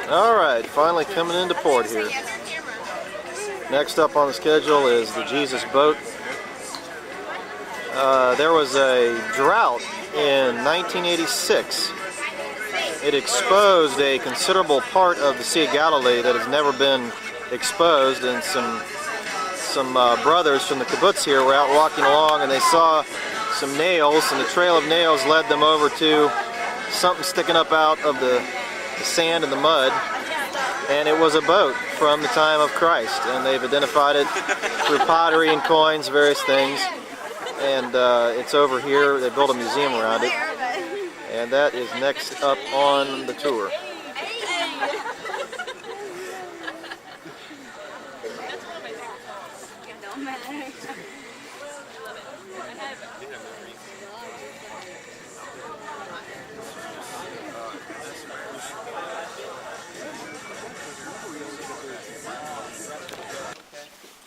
Alright, finally coming into port here. Next up on the schedule is the Jesus boat. There was a drought in 1986. It exposed a considerable part of the Sea of Galilee that has never been exposed, and some brothers from the kibbutz here were out walking along and they saw some nails, and the trail of nails led them over to something sticking up out of the sand and the mud, and it was a boat from the time of Christ, and they've identified it through pottery and coins, various things, and it's over here. They built a museum around it, and that is next up on the tour.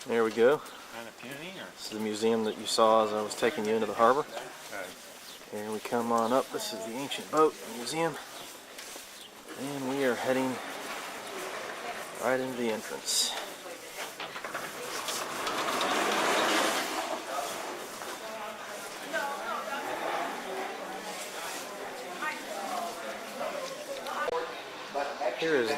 There we go. This is the museum that you saw as I was taking you into the harbor. Here we come on up. This is the ancient boat museum. And we are heading right into the entrance. Here is the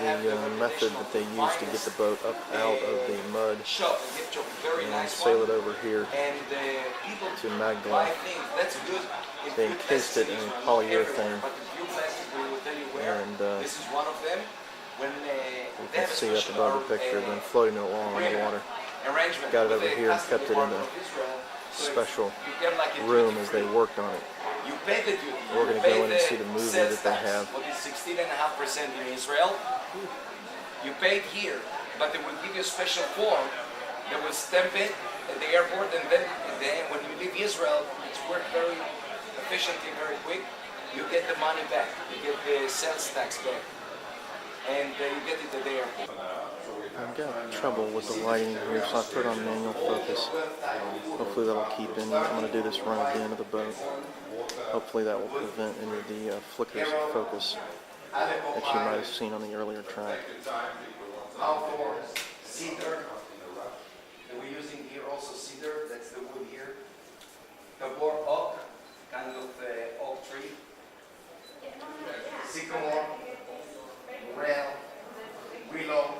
method that they use to get the boat up out of the mud and sail it over here to Magdala. They encased it in polyurethane, and you can see up above the picture them floating along in the water. Got it over here and kept it in a special room as they worked on it. We're going to go in and see the movie that they have. What is 16.5% in Israel? You paid here, but they will give you a special form. They will stamp it at the airport, and then when you leave Israel, it's worked very efficiently, very quick. You get the money back. You get the sales tax back, and you get it at the airport. I've got trouble with the lighting here, so I put on manual focus. Hopefully that'll keep in. I'm going to do this run at the end of the boat. Hopefully that will prevent any of the flickers of focus that you might have seen on the earlier track. Cedar. We're using here also cedar. That's the wood here. Tabor oak, kind of oak tree. Sycamore, rail, willow.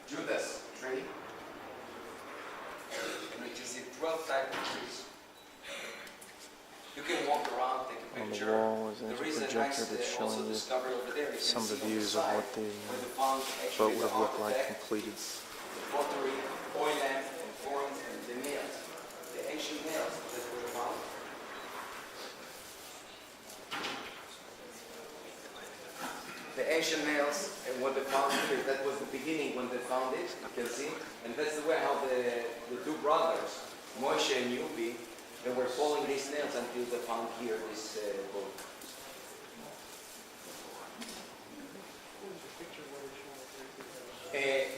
Judas tree, which is 12 types of trees. You can walk around, take a picture. On the wall is a projector that's showing you some of the views of what the boat would have looked like completed. The pottery, oil lamp, and forms, and the nails, the ancient nails that were found. The ancient nails and what they found here, that was the beginning when they found it, you can see. And that's the way how the two brothers, Moshe and Yubi, they were following these nails until they found here this boat.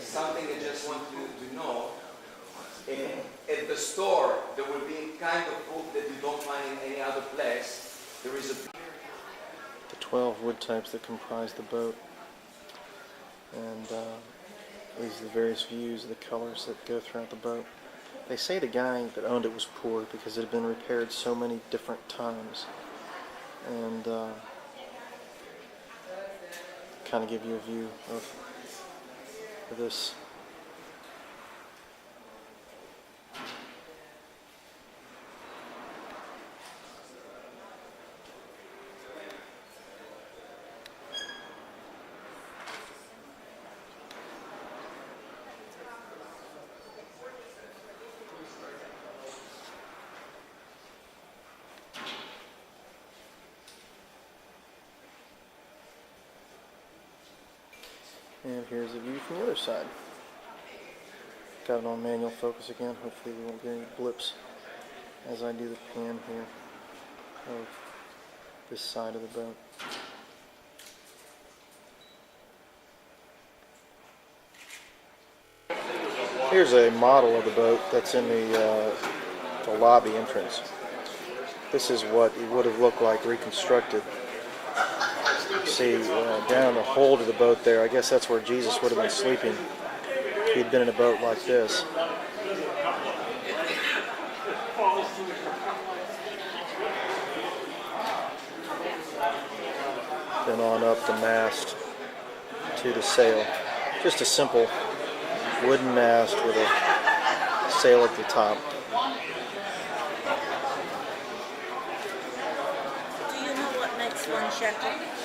Something I just want you to know, at the store there will be kind of book that you don't find in any other place. There is a 12 wood types that comprise the boat, and these are the various views of the colors that go throughout the boat. They say the guy that owned it was poor because it had been repaired so many different times, and kind of give you a view of this. And here's a view from the other side. Got it on manual focus again. Hopefully we won't get any blips as I do the pan here of this side of the boat. Here's a model of the boat that's in the lobby entrance. This is what it would have looked like reconstructed. see down the hold of the boat there. I guess that's where Jesus would have been sleeping if he'd been in a boat like this. Then on up the mast to the sail. Just a simple wooden mast with a sail at the top. Do you know what makes one shekel?